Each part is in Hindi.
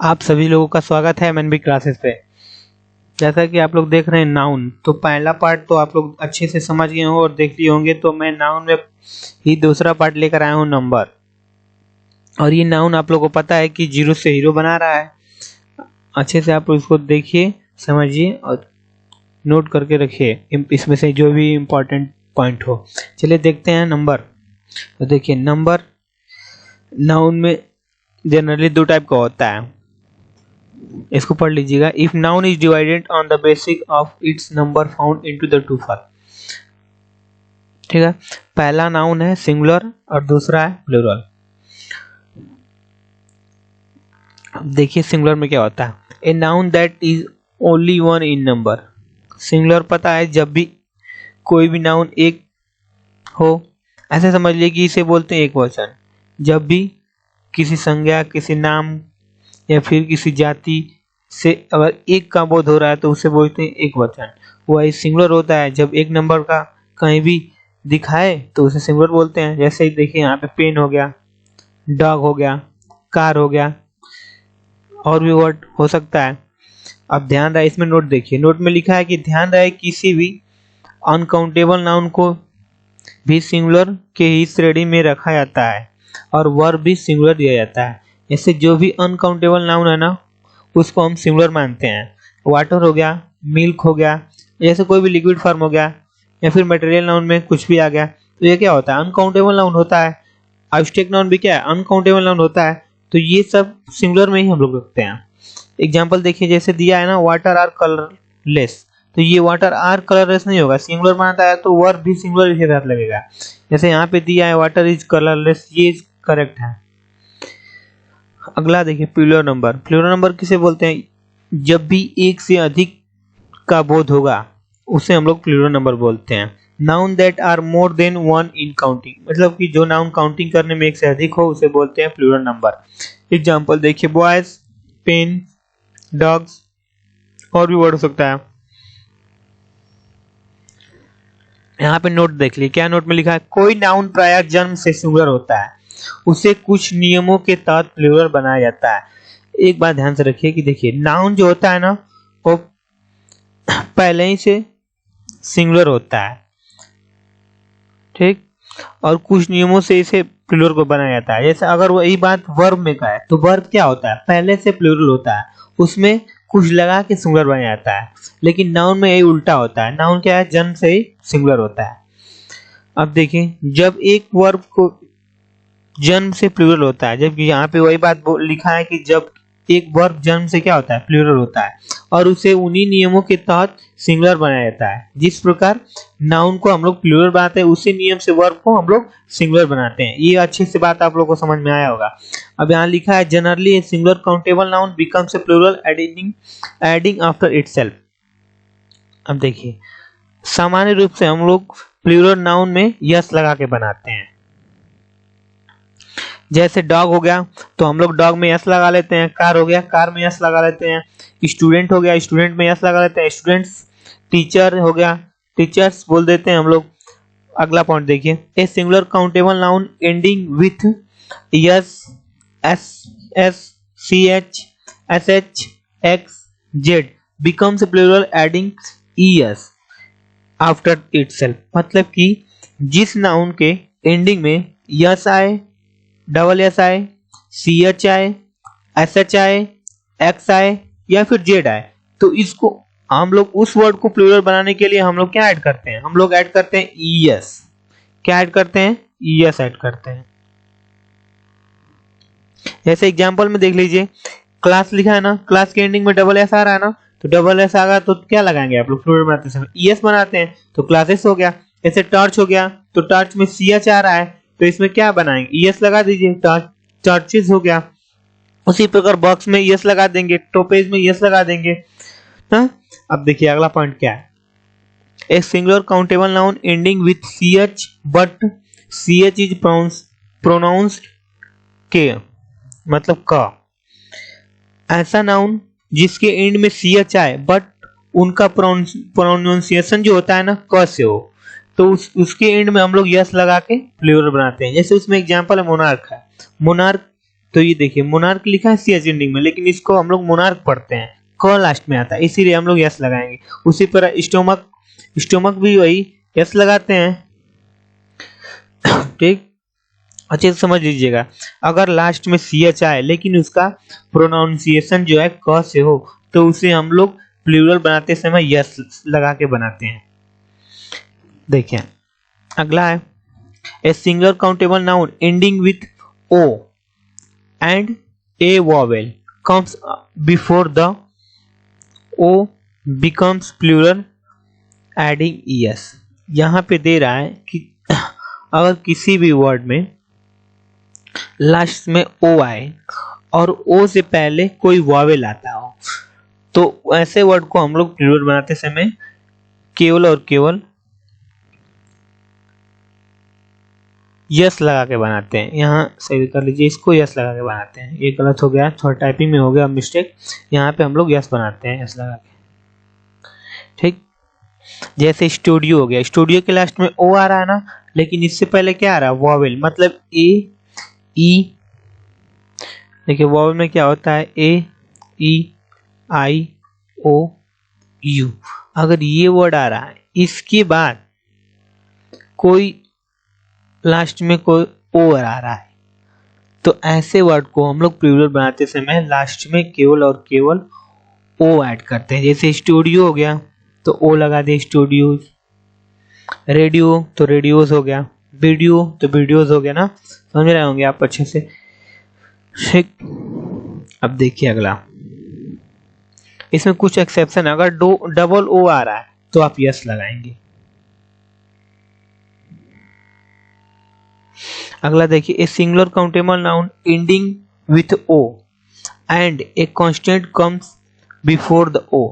आप सभी लोगों का स्वागत है एमएनबी क्लासेस पे। जैसा कि आप लोग देख रहे हैं नाउन, तो पहला पार्ट तो आप लोग अच्छे से समझ गए हो और देख लिए होंगे। तो मैं नाउन में ही दूसरा पार्ट लेकर आया हूँ, नंबर। और ये नाउन आप लोगों को पता है कि जीरो से हीरो बना रहा है। अच्छे से आप इसको देखिए, समझिए और नोट करके रखिए इसमें से जो भी इम्पोर्टेंट पॉइंट हो। चलिए देखते हैं नंबर। तो देखिए नंबर नाउन में जनरली दो टाइप का होता है, इसको पढ़ लीजिएगा। If noun is divided on the basis of its number found into the two for. ठीक है, पहला नाउन है सिंगुलर और दूसरा है प्लूरल। देखिए सिंगुलर में क्या होता है, a noun that is only one in number. Singular पता है जब भी कोई भी नाउन एक हो, ऐसे समझ लीजिए कि इसे बोलते हैं एक वचन। जब भी किसी संज्ञा, किसी नाम या फिर किसी जाति से अगर एक का बोध हो रहा है तो उसे बोलते हैं एक वचन। वही सिंगुलर होता है जब एक नंबर का कहीं भी दिखाए तो उसे सिंगुलर बोलते हैं। जैसे ही देखिए यहाँ पे पेन हो गया, डॉग हो गया, कार हो गया, और भी वर्ड हो सकता है। अब ध्यान रहे, इसमें नोट देखिए, नोट में लिखा है कि ध्यान रहे किसी भी अनकाउंटेबल नाउन को भी सिंगुलर के ही श्रेणी में रखा जाता है और वर्ब भी सिंगुलर दिया जाता है। ऐसे जो भी अनकाउंटेबल नाउन है ना, उसको हम सिंगुलर मानते हैं। वाटर हो गया, मिल्क हो गया, जैसे कोई भी लिक्विड फॉर्म हो गया, या फिर मटेरियल नाउन में कुछ भी आ गया, तो ये क्या होता है, अनकाउंटेबल नाउन होता है। एब्स्ट्रैक्ट नाउन भी क्या है, अनकाउंटेबल नाउन होता है। तो ये सब सिंगुलर में ही हम लोग रखते हैं। एग्जाम्पल देखिए, जैसे दिया है ना, वाटर आर कलरलेस, तो ये वाटर आर कलरलेस नहीं होगा, सिंगुलर मानता है तो वर्ब भी सिंगुलर के साथ लगेगा। जैसे यहाँ पे दिया है वाटर इज कलरलेस, ये करेक्ट है। अगला देखिए प्लूरल नंबर। प्लूरल नंबर किसे बोलते हैं, जब भी एक से अधिक का बोध होगा उसे हम लोग प्लूरल नंबर बोलते हैं। Noun that are more than one in counting, मतलब कि जो नाउन काउंटिंग करने में एक से अधिक हो उसे बोलते हैं प्लूरल नंबर। एग्जांपल देखिए, बॉयज, पेन, डॉग्स, और भी वर्ड हो सकता है। यहाँ पे नोट देख लीजिए, क्या नोट में लिखा है, कोई नाउन प्राय जन्म से सिंगुलर होता है, उसे कुछ नियमों के तहत प्लूरल बनाया जाता है। एक बात ध्यान से रखिए कि देखिए नाउन जो होता है ना, वो पहले ही से सिंगुलर होता है, ठीक, और कुछ नियमों से इसे प्लूरल को बनाया जाता है। जैसे अगर वही बात वर्ब में का है, तो वर्ब क्या होता है, पहले से प्लूरल होता है, उसमें कुछ लगा के सिंगुलर बनाया जाता है। लेकिन नाउन में यही उल्टा होता है, नाउन क्या है, जन्म से ही सिंगुलर होता है। अब देखिए, जब एक वर्ब को जन्म से प्लूरल होता है, जबकि यहाँ पे वही बात लिखा है कि जब एक वर्ब जन्म से क्या होता है, प्लूरल होता है, और उसे उन्हीं नियमों के तहत सिंगुलर बनाया जाता है। जिस प्रकार नाउन को हम लोग प्लूरल बनाते हैं, उसी नियम से वर्ब को हम लोग सिंगुलर बनाते हैं। ये अच्छे से बात आप लोगों को समझ में आया होगा। अब यहाँ लिखा है, generally a singular countable noun becomes a plural adding after itself. अब देखिए, सामान्य रूप से हम लोग प्लूरल नाउन में यस लगा के बनाते हैं। जैसे डॉग हो गया तो हम लोग डॉग में यस लगा लेते हैं, कार हो गया कार में यस लगा लेते हैं, स्टूडेंट हो गया स्टूडेंट में यस लगा लेते हैं, स्टूडेंट्स, टीचर हो गया टीचर्स बोल देते हैं हम लोग। अगला पॉइंट देखिए, ए singular countable noun ending with S, S S, C H, S H, X, Z becomes plural adding ES after itself. मतलब कि जिस नाउन के एंडिंग में यस आए, डबल एस आए, सी एच आए, एस एच आए, एक्स आए या फिर जेड आए, तो इसको हम लोग उस वर्ड को प्लूरल बनाने के लिए हम लोग क्या ऐड करते हैं, हम लोग ऐड करते हैं ईएस। क्या ऐड करते हैं, ईएस ऐड करते हैं। जैसे एग्जांपल में देख लीजिए, क्लास लिखा है ना, क्लास के एंडिंग में डबल एस आ रहा है ना, तो डबल एस आ गया तो क्या लगाएंगे आप लोग, प्लूरल बनाते समय ईएस बनाते हैं, तो क्लासेस हो गया। जैसे टॉर्च हो गया तो टॉर्च में सी एच आ रहा है, तो इसमें क्या बनाएंगे, ईएस लगा दीजिए, चर्चेस हो गया। उसी प्रकार बॉक्स में ईएस लगा देंगे, टोपेज में ईएस लगा देंगे ना। अब देखिए अगला पॉइंट क्या है, a singular countable noun ending with CH but CH is pronounced K, मतलब क। ऐसा नाउन जिसके एंड में सीएच आए बट उनका प्रोनाउंसिएशन जो होता है ना, क से हो, तो उसके एंड में हम लोग यस लगा के प्लूरल बनाते हैं। जैसे उसमें एग्जांपल है मोनार्क है, मोनार्क तो ये देखिए मोनार्क लिखा है सी एच एंडिंग में, लेकिन इसको हम लोग मोनार्क पढ़ते हैं, क लास्ट में आता है, इसीलिए हम लोग यस लगाएंगे। उसी तरह स्टोमक, स्टोमक भी वही यस लगाते हैं। ठीक, अच्छे से समझ लीजिएगा। अगर लास्ट में सी एच आए लेकिन उसका प्रोनाउंसिएशन जो है क से हो, तो उसे हम लोग प्लूरल बनाते समय यस लगा के बनाते हैं। देखिए अगला है a singular countable noun ending with O and a vowel comes before the o becomes plural adding es। यहाँ पे दे रहा है कि अगर किसी भी वर्ड में लास्ट में ओ आए और ओ से पहले कोई वॉवेल आता हो, तो ऐसे वर्ड को हम लोग प्लूरल बनाते समय केवल और केवल यस लगा के बनाते हैं। यहाँ सही कर लीजिए, इसको यस लगा के बनाते हैं। ये गलत हो गया, थोड़ा टाइपिंग में हो गया मिस्टेक। यहाँ पे हम लोग यस बनाते हैं, यस लगा के। ठीक, जैसे स्टूडियो हो गया, स्टूडियो के लास्ट में ओ आ रहा है ना, लेकिन इससे पहले क्या आ रहा है वॉवेल, मतलब ए ई। देखिए वॉवेल में क्या होता है ए ई आई ओ यू। अगर ये वर्ड आ रहा है इसके बाद कोई लास्ट में कोई ओ आ रहा है, तो ऐसे वर्ड को हम लोग प्लूरल बनाते समय लास्ट में केवल और केवल ओ ऐड करते हैं। जैसे स्टूडियो हो गया तो ओ लगा दे स्टूडियोज, रेडियो तो रेडियोज हो गया, वीडियो तो वीडियोज हो गया ना, समझ रहे होंगे आप अच्छे से। ठीक, अब देखिए अगला, इसमें कुछ एक्सेप्शन, अगर डबल ओ आ रहा है तो आप यस लगाएंगे। अगला देखिए ए singular countable noun ending with O and a constant comes before the O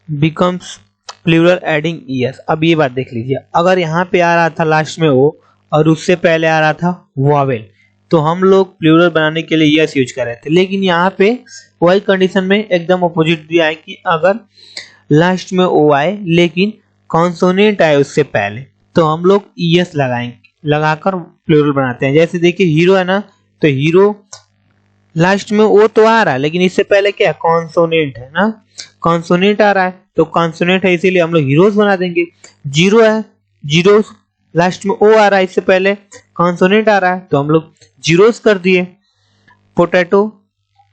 becomes plural adding ES. अब ये बात देख लीजिए, अगर यहाँ पे आ रहा था लास्ट में ओ और उससे पहले आ रहा था वॉवेल, तो हम लोग प्लूरल बनाने के लिए यस यूज कर रहे थे। लेकिन यहाँ पे वही कंडीशन में एकदम अपोजिट दिया है कि अगर लास्ट में ओ आए लेकिन कॉन्सोनेंट आए उससे पहले, तो हम लोग ईएस लगाएंगे, लगाकर प्लूरल बनाते हैं। जैसे देखिए हीरो है ना, तो हीरो लास्ट में ओ तो आ रहा है लेकिन इससे पहले क्या कॉन्सोनेंट है ना, कॉन्सोनेंट आ रहा है, तो कॉन्सोनेंट है इसीलिए हम लोग हीरोज बना देंगे। जीरो है, जीरोज लास्ट में ओ आ रहा है, इससे पहले कॉन्सोनेंट आ रहा है, तो हम लोग जीरोज कर दिए। पोटैटो,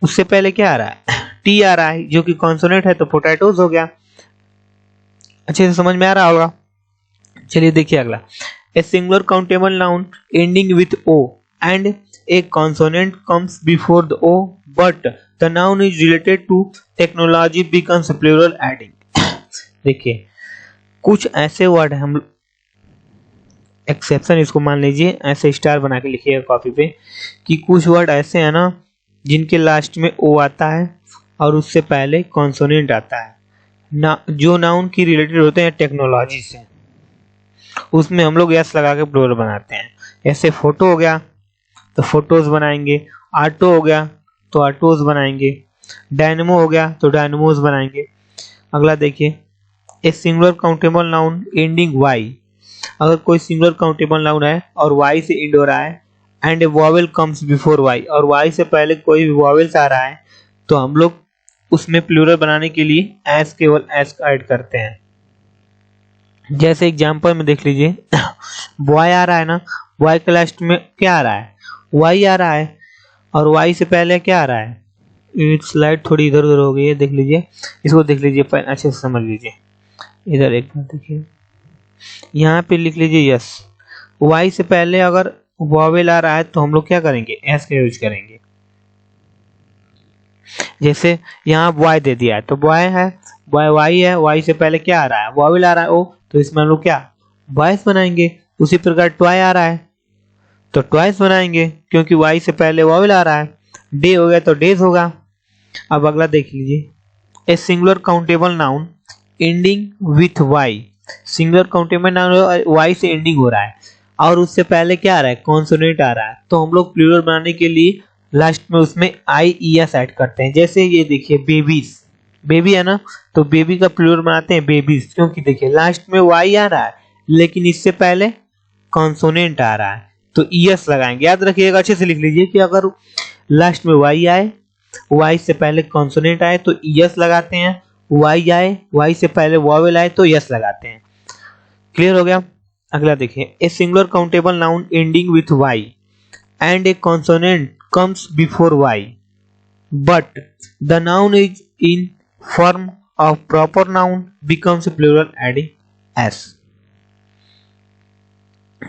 उससे पहले क्या आ रहा है टी आ रहा है जो कि कॉन्सोनेंट है, तो पोटैटोज हो गया। अच्छे से समझ में आ रहा होगा। चलिए देखिए अगला, a singular countable noun ending with O and a consonant comes before the o but the noun is related to technology becomes plural adding। देखिए कुछ ऐसे वर्ड है, हम एक्सेप्शन इसको मान लीजिए, ऐसे स्टार बना के लिखिएगा कॉपी पे, कि कुछ वर्ड ऐसे हैं ना जिनके लास्ट में ओ आता है और उससे पहले कॉन्सोनेंट आता है ना, जो नाउन की रिलेटेड होते हैं टेक्नोलॉजी से, उसमें हम लोग यस लगा के प्लूरल बनाते हैं। ऐसे फोटो हो गया तो फोटोज बनाएंगे, ऑटो हो गया तो ऑटोज बनाएंगे, डायनेमो हो गया तो डायनेमोज बनाएंगे। अगला देखिए, ए singular countable noun ending Y. अगर कोई सिंगुलर काउंटेबल नाउन है और वाई से एंड हो रहा है and a vowel comes before Y, और वाई से पहले कोई भी वॉवेल्स आ रहा है, तो हम लोग उसमें प्लूरल बनाने के लिए एस केवल एस ऐड करते हैं। जैसे एग्जांपल में देख लीजिए, बॉय आ रहा है ना, बॉय के लास्ट में क्या आ रहा है वाई आ रहा है, और वाई से पहले क्या आ रहा है, स्लाइड थोड़ी इधर उधर हो गई है, देख लीजिए, इसको देख लीजिए अच्छे से समझ लीजिए। इधर एक बार देखिए, यहाँ पे लिख लीजिए यस, वाई से पहले अगर वॉवेल आ रहा है तो हम लोग क्या करेंगे एस का यूज करेंगे। जैसे यहाँ बॉय दे दिया है तो बॉय है, बॉय वाई है, वाई से पहले क्या आ रहा है वॉवेल आ रहा है ओ, तो इसमें हम लोग क्या बॉयस बनाएंगे। उसी प्रकार टॉय आ रहा है तो ट्वाइस बनाएंगे क्योंकि वाई से पहले वॉवेल आ रहा है। डे हो गया तो डेज होगा। अब अगला देख लीजिए, a singular countable noun ending with Y. Singular countable noun Y से एंडिंग हो रहा है और उससे पहले क्या आ रहा है कॉन्सोनेंट आ रहा है, तो हम लोग प्लूरल बनाने के लिए लास्ट में उसमें आई ई एस ऐड करते हैं। जैसे ये देखिए बेबीज, बेबी है ना, तो बेबी का प्लूरल बनाते हैं बेबीज, क्योंकि देखिए लास्ट में वाई आ रहा है लेकिन इससे पहले कॉन्सोनेंट आ रहा है, तो ईएस लगाएंगे। याद रखिएगा, अच्छे से लिख लीजिए कि अगर लास्ट में वाई आए, वाई से पहले कॉन्सोनेंट आए तो ईएस लगाते हैं, वाई आए, वाई से पहले वॉवेल आए तो यस लगाते हैं। क्लियर हो गया। अगला देखिए, ए singular countable noun ending with Y and a consonant comes before y, but the noun is in form of proper noun becomes plural adding s।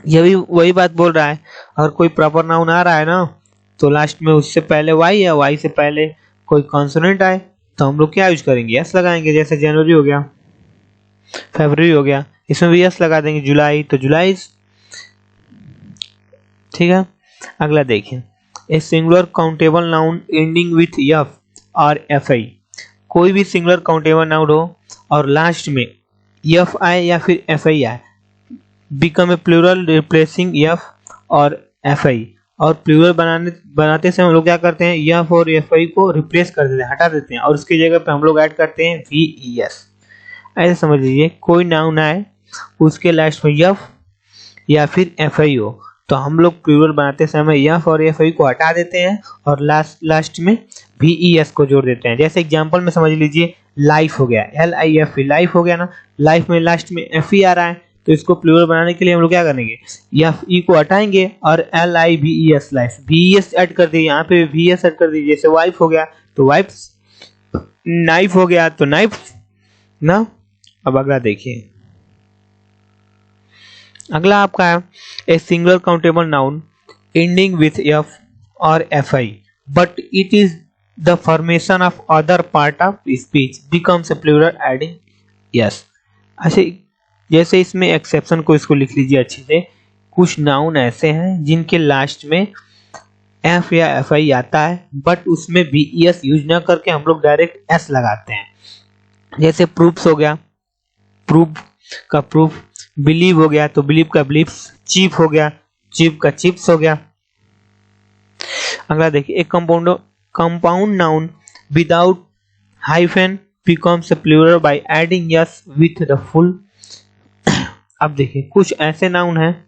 ये भी वही बात बोल रहा है, अगर कोई प्रॉपर नाउन आ रहा है ना तो लास्ट में उससे पहले y है, y से पहले कोई कॉन्सोनेंट आए तो हम लोग क्या यूज करेंगे, s लगाएंगे। जैसे जनवरी हो गया, फरवरी हो गया, इसमें भी s लगा देंगे। जुलाई तो जुलाई, ठीक है। अगला देखिए, ए singular countable noun ending with F और एफ आई, कोई भी सिंगुलर काउंटेबल नाउन हो और लास्ट में एफ आए या फिर एफ आई आए, become a plural replacing F और एफ आई। और प्लूरल बनाते से हम लोग क्या करते हैं, एफ और एफ आई को रिप्लेस कर देते हैं, हटा देते हैं, और उसकी जगह पे हम लोग ऐड करते हैं वी ई एस। ऐसे समझ लीजिए, कोई नाउन आए उसके लास्ट में एफ या फिर एफ आई हो तो हम लोग प्लूरल बनाते समय एफ और एफ आई को हटा देते हैं और लास्ट में वी ई एस को जोड़ देते हैं। जैसे एग्जांपल में समझ लीजिए, लाइफ हो गया, L I F E, life हो गया ना, लाइफ में लास्ट में एफ ई आ रहा है तो इसको प्लूरल बनाने के लिए हम लोग क्या करेंगे, एफ ई को हटाएंगे और L I V E S, life, V E S add कर दिए, यहाँ पे वी एस ऐड कर दीजिए। जैसे वाइफ हो गया तो वाइफ, नाइफ हो गया तो नाइफ ना। अब अगला देखिए, अगला आपका है a singular countable noun ending with F और F I but it is the formation of other part of speech becomes a plural adding yes. अच्छा, जैसे इसमें एक्सेप्शन को इसको लिख लीजिए अच्छे से। कुछ नाउन ऐसे हैं जिनके लास्ट में एफ या एफ आई आता है बट उसमें वी ई एस यूज ना करके हम लोग डायरेक्ट एस लगाते हैं। जैसे प्रूफ्स हो गया, प्रूफ का प्रूफ, बिलीव हो गया तो बिलीव का बिलीव्स, चीप हो गया, चीप का चिप्स हो गया। अगला देखिए, एक compound noun without hyphen becomes plural by adding S with the full. अब देखिए, कुछ ऐसे नाउन हैं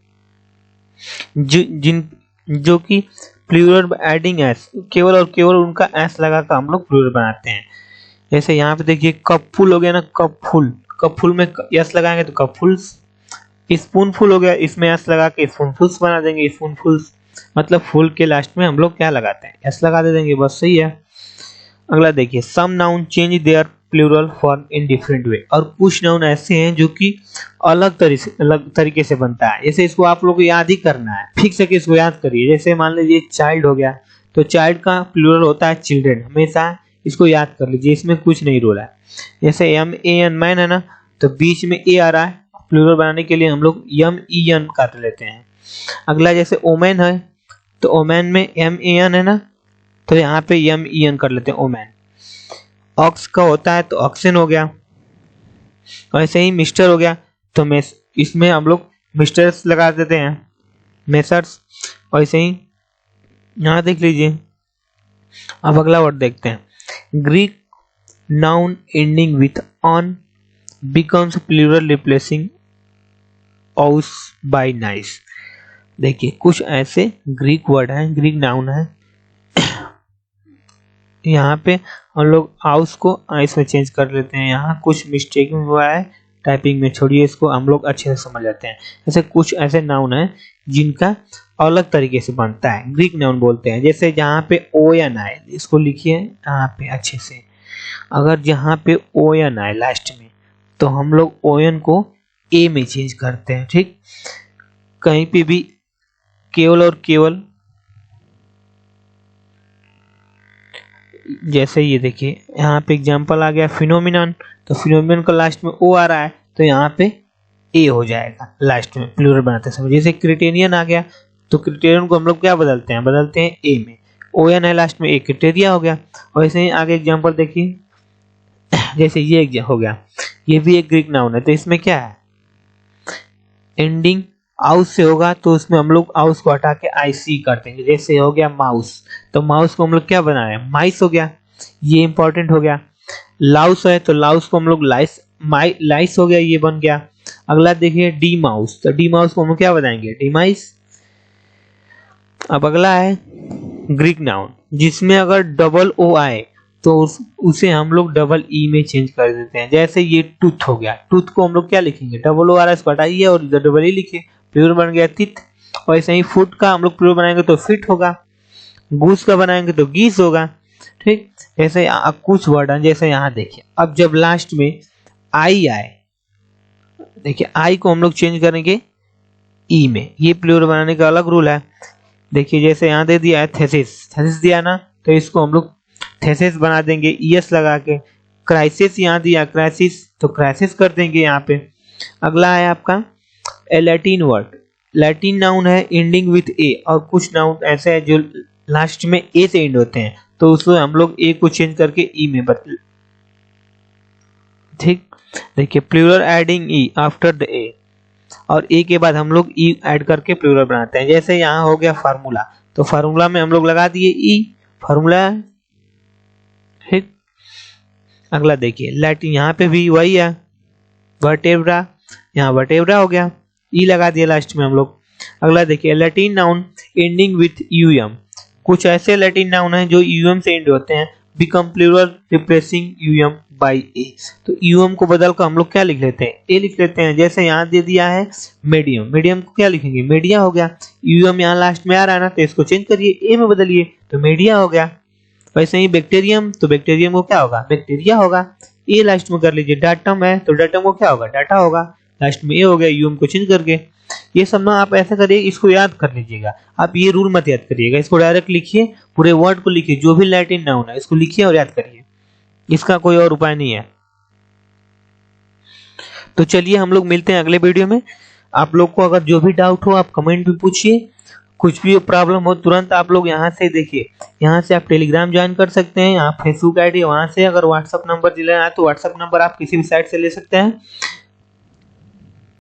जो कि प्लूरल बाय एडिंग एस, केवल और केवल उनका एस लगाकर हम लोग प्लूरल बनाते हैं। जैसे यहाँ पे देखिए, कप फुल हो गया ना, कप फुल, कप फुल में यस लगाएंगे तो कप फुल्स। स्पून फुल हो गया, इसमें एस लगा के स्पून फुल्स बना देंगे, स्पून फुल्स, मतलब फुल के लास्ट में हम लोग क्या लगाते हैं, एस लगा दे देंगे, बस सही है। अगला देखिए, some noun change their plural form in different way, और कुछ नाउन ऐसे हैं जो कि अलग तरीके से बनता है। जैसे इसको आप लोग को याद ही करना है, फिक्स करके इसको याद करिए। जैसे मान लीजिए चाइल्ड हो गया तो चाइल्ड का प्लूरल होता है चिल्ड्रन, हमेशा इसको याद कर लीजिए, इसमें कुछ नहीं रोला है। जैसे एम ए एन, मैन है ना, तो बीच में ए आ रहा है, प्लूरल बनाने के लिए हम लोग एम ई एन काट लेते हैं। अगला जैसे ओमेन है तो ओमेन में एम ए एन है ना, तो यहाँ पे एम ई एन कर लेते हैं, ओमेन। ऑक्स का होता है तो ऑक्सन हो गया। वैसे ही मिस्टर हो गया तो इसमें हम लोग मिस्टर्स लगा देते हैं, मेसर्स। वैसे ही यहाँ देख लीजिए। अब अगला वर्ड देखते हैं, Greek noun ending with on becomes plural replacing aus by nice। देखिए, कुछ ऐसे ग्रीक वर्ड हैं, ग्रीक नाउन है, यहाँ पे हम लोग आउस को आइस में चेंज कर लेते हैं। यहाँ कुछ मिस्टेक हुआ है टाइपिंग में, छोड़िए इसको, हम लोग अच्छे से समझ लेते हैं। जैसे कुछ ऐसे नाउन है जिनका अलग तरीके से बनता है, ग्रीक नाउन बोलते हैं। जैसे जहाँ पे ओ एन आए, इसको लिखिए यहाँ पे अच्छे से, अगर जहाँ पे ओ एन आए लास्ट में तो हम लोग ओ एन को ए में चेंज करते हैं, ठीक। कहीं पे भी केवल और केवल, जैसे ये देखिए यहाँ पे एग्जांपल आ गया फिनोमिनन, तो फिनोमिनन का लास्ट में ओ आ रहा है तो यहाँ पे ए हो जाएगा लास्ट में प्लूरल बनाते समय। जैसे क्रिटेरियन आ गया तो क्रिटेरियन को हम लोग क्या बदलते हैं ए में, ओ एन है लास्ट में, ए क्रिटेरिया हो गया। और ऐसे ही आगे एग्जांपल देखिए, जैसे ये हो गया, ये भी एक ग्रीक नाउन है, तो इसमें क्या है, एंडिंग आउस से होगा तो उसमें हम लोग आउस को हटा के आई सी कर देंगे। जैसे हो गया माउस, तो माउस को हम लोग क्या बनाए, माइस हो गया, ये इंपॉर्टेंट हो गया। लाउस है तो लाउस को हम लोग लाइस हो गया, ये बन गया। अगला देखिए डी माउस, तो डी माउस को हम लोग क्या बनाएंगे, डीमाइस। अब अगला है ग्रीक नाउन, जिसमें अगर डबल ओ आए तो उसे हम लोग डबल ई में चेंज कर देते हैं। जैसे ये टूथ हो गया, टूथ को हम लोग क्या लिखेंगे, डबल ओ आ रहा है इसको हटाइए और इधर डबल ई लिखिए, प्लूरल बन गया तित। और ऐसे ही फुट का हम लोग प्लूरल बनाएंगे तो फिट होगा, गूस का बनाएंगे तो गीस होगा। ठीक, ऐसे कुछ वर्ड हैं। जैसे यहाँ देखिए, अब जब लास्ट में आई आए, देखिए आई को हम लोग चेंज करेंगे ई में, ये प्लूरल बनाने का अलग रूल है। देखिए जैसे यहाँ दे दिया है थेसिस, थेसिस दिया ना, तो इसको हम लोग थेसिस बना देंगे ईएस लगा के। क्राइसिस यहाँ दिया क्राइसिस, तो क्राइसिस कर देंगे यहाँ पे। अगला है आपका ए लैटिन वर्ड, लैटिन नाउन है एंडिंग विथ ए, और कुछ नाउन ऐसे है जो लास्ट में ए से एंड होते हैं, तो उसको हम लोग ए को चेंज करके ई में बदल। ठीक, देखिए plural adding E after the A, और ए के बाद हम लोग ई ऐड करके प्लूरल बनाते हैं। जैसे यहाँ हो गया फार्मूला, तो फार्मूला में हम लोग लगा दिए ई, फार्मूला। ठीक, अगला देखिए लैटिन, यहाँ पे भी वही है वर्टेब्रा, यहाँ वर्टेब्रा हो गया, ई लगा दिया लास्ट में हम लोग। अगला देखिए Latin noun ending with UM, कुछ ऐसे लैटिन नाउन हैं जो यूएम से एंड होते हैं, become plural replacing U M by A, तो यूएम को बदल कर हम लोग क्या लिख लेते हैं, ए लिख लेते हैं। जैसे यहाँ दे दिया है मीडियम, मीडियम को क्या लिखेंगे, मीडिया हो गया। यूएम यहाँ लास्ट में आ रहा है ना, तो इसको चेंज करिए ए में बदलिए, तो मीडिया हो गया। वैसे ही बैक्टीरियम, तो बैक्टीरियम को क्या होगा, बैक्टीरिया होगा, ए लास्ट में कर लीजिए। डाटम है तो डाटम को क्या होगा, डाटा होगा, लास्ट में ए हो गया, यूएम को चेंज करके। ये सब ना आप ऐसा करिए, इसको याद कर लीजिएगा, आप ये रूल मत याद करिएगा, इसको डायरेक्ट लिखिए, पूरे वर्ड को लिखिए, जो भी लैटिन नाउन है इसको लिखिए और याद करिए, इसका कोई और उपाय नहीं है। तो चलिए हम लोग मिलते हैं अगले वीडियो में। आप लोग को अगर जो भी डाउट हो आप कमेंट में पूछिए, कुछ भी प्रॉब्लम हो तुरंत आप लोग यहाँ से देखिए, यहाँ से आप टेलीग्राम ज्वाइन कर सकते हैं, यहाँ फेसबुक आईडी, वहाँ से अगर व्हाट्सअप नंबर दिया है तो व्हाट्सअप नंबर आप किसी भी साइट से ले सकते हैं।